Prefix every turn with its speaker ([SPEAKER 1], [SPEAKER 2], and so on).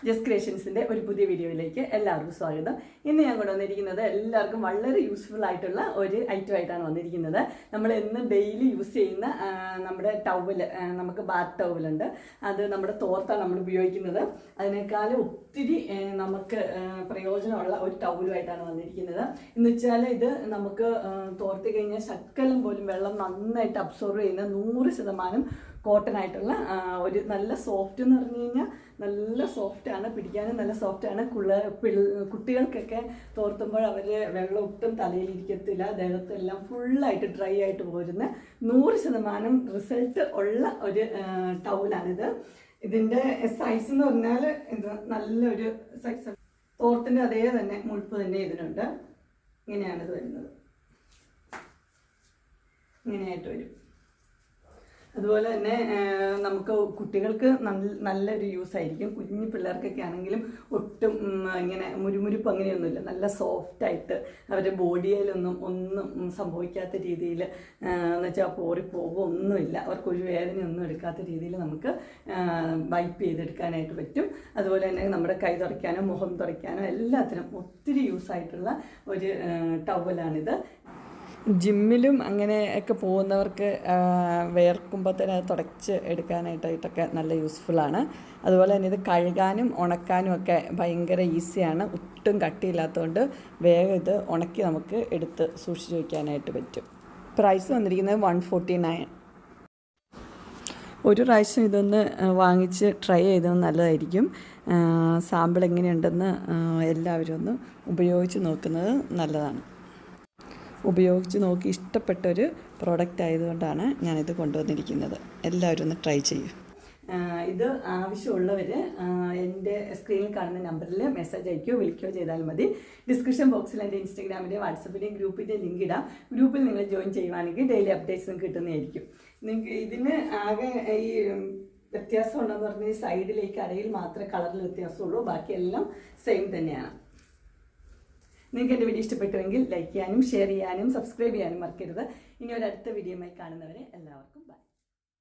[SPEAKER 1] Just ക്രിയേഷൻസിൻ്റെ ഒരു പുതിയ വീഡിയോയിലേക്ക് എല്ലാവർക്കും സ്വാഗതം. ഇന്ന് ഞാൻ കൊണ്ടുവന്നിരിക്കുന്നത് എല്ലാവർക്കും വളരെ യൂസ്ഫുൾ ആയിട്ടുള്ള ഒരു ഐറ്റം ആയിട്ടാണ് വന്നിരിക്കുന്നത്. നമ്മൾ എന്നും ഡെയിലി യൂസ് ചെയ്യുന്ന നമ്മുടെ ടവൽ, നമുക്ക് ബാത്ത് ടവലുണ്ട്, അത് നമ്മുടെ തോർത്താണ് നമ്മൾ ഉപയോഗിക്കുന്നത്. അതിനേക്കാളും ഒത്തിരി നമുക്ക് പ്രയോജനമുള്ള ഒരു ടവലുമായിട്ടാണ് വന്നിരിക്കുന്നത്. എന്ന് വെച്ചാൽ ഇത് നമുക്ക് തോർത്തി കഴിഞ്ഞാൽ ശക്കലം പോലും വെള്ളം നന്നായിട്ട് അബ്സോർവ് ചെയ്യുന്ന 100% കോട്ടൺ ആയിട്ടുള്ള ഒരു നല്ല സോഫ്റ്റ് എന്ന് പറഞ്ഞു കഴിഞ്ഞാൽ നല്ല സോഫ്റ്റാണ്, പിടിക്കാനും നല്ല സോഫ്റ്റാണ്. കുട്ടികൾക്കൊക്കെ തോർത്തുമ്പോൾ അവർ വെള്ളം ഒട്ടും തലയിലിരിക്കത്തില്ല, ദേഹത്തെല്ലാം ഫുള്ളായിട്ട് ഡ്രൈ ആയിട്ട് പോരുന്ന 100% റിസൾട്ട് ഉള്ള ഒരു ടവലാണിത്. ഇതിൻ്റെ സൈസ് എന്ന് പറഞ്ഞാൽ ഇത് നല്ലൊരു സൈസ്, തോർത്തിൻ്റെ അതേ തന്നെ മുഴുപ്പ് തന്നെ ഇതിനുണ്ട്. ഇങ്ങനെയാണിത് വരുന്നത്, ഇങ്ങനെയായിട്ട് വരും. അതുപോലെ തന്നെ നമുക്ക് കുട്ടികൾക്ക് നല്ലൊരു യൂസ് ആയിരിക്കും. കുഞ്ഞു പിള്ളേർക്കൊക്കെ ആണെങ്കിലും ഒട്ടും ഇങ്ങനെ മുരുമുരിപ്പ് അങ്ങനെയൊന്നുമില്ല, നല്ല സോഫ്റ്റായിട്ട് അവരുടെ ബോഡിയിലൊന്നും ഒന്നും സംഭവിക്കാത്ത രീതിയിൽ, എന്ന് വെച്ചാൽ പോറിപ്പോകും ഒന്നുമില്ല, അവർക്കൊരു വേദനയൊന്നും എടുക്കാത്ത രീതിയിൽ നമുക്ക് വൈപ്പ് ചെയ്തെടുക്കാനായിട്ട് പറ്റും. അതുപോലെ തന്നെ നമ്മുടെ കൈ തുടയ്ക്കാനോ മുഖം തുടയ്ക്കാനോ എല്ലാത്തിനും ഒത്തിരി യൂസായിട്ടുള്ള ഒരു ടവലാണിത്. ജിമ്മിലും അങ്ങനെയൊക്കെ പോകുന്നവർക്ക് വേർക്കുമ്പോൾ തന്നെ അത് തുടച്ച് എടുക്കാനായിട്ടൊക്കെ നല്ല യൂസ്ഫുള്ളാണ്. അതുപോലെ തന്നെ ഇത് കഴുകാനും ഉണക്കാനും ഒക്കെ ഭയങ്കര ഈസിയാണ്. ഒട്ടും കട്ടിയില്ലാത്തതുകൊണ്ട് വേഗം ഇത് ഉണക്കി നമുക്ക് എടുത്ത് സൂക്ഷിച്ച് വയ്ക്കാനായിട്ട് പറ്റും. പ്രൈസ് വന്നിരിക്കുന്നത് 149. ഒരു പ്രാവശ്യം ഇതൊന്ന് വാങ്ങിച്ച് ട്രൈ ചെയ്തത് നല്ലതായിരിക്കും. സാമ്പിൾ എങ്ങനെയുണ്ടെന്ന് എല്ലാവരും ഒന്ന് ഉപയോഗിച്ച് നോക്കുന്നത് നല്ലതാണ്. ഉപയോഗിച്ച് നോക്കി ഇഷ്ടപ്പെട്ടൊരു പ്രോഡക്റ്റ് ആയതുകൊണ്ടാണ് ഞാനിത് കൊണ്ടുവന്നിരിക്കുന്നത്. എല്ലാവരും ഒന്ന് ട്രൈ ചെയ്യും. ഇത് ആവശ്യമുള്ളവർ എൻ്റെ സ്ക്രീനിൽ കാണുന്ന നമ്പറിൽ മെസ്സേജ് അയക്കുകയോ വിളിക്കുകയോ ചെയ്താൽ മതി. ഡിസ്ക്രിപ്ഷൻ ബോക്സിൽ എൻ്റെ ഇൻസ്റ്റാഗ്രാമിൻ്റെ വാട്സപ്പിൻ്റെയും ഗ്രൂപ്പിൻ്റെ ലിങ്ക് ഇടാം. ഗ്രൂപ്പിൽ നിങ്ങൾ ജോയിൻ ചെയ്യുവാണെങ്കിൽ ഡെയിലി അപ്ഡേറ്റ്സ് കിട്ടുന്നതായിരിക്കും. നിങ്ങൾക്ക് ഇതിന് ആകെ ഈ വ്യത്യാസം ഉണ്ടെന്ന് പറഞ്ഞാൽ ഈ സൈഡിലേക്ക് അരയിൽ മാത്രമേ കളറിൽ വ്യത്യാസമുള്ളൂ, ബാക്കിയെല്ലാം സെയിം തന്നെയാണ്. നിങ്ങൾക്ക് എൻ്റെ വീഡിയോ ഇഷ്ടപ്പെട്ടുവെങ്കിൽ ലൈക്ക് ചെയ്യാനും ഷെയർ ചെയ്യാനും സബ്സ്ക്രൈബ് ചെയ്യാനും മറക്കരുത്. ഇനി ഒരു അടുത്ത വീഡിയോയുമായി കാണുന്നവരെ എല്ലാവർക്കും ബൈ.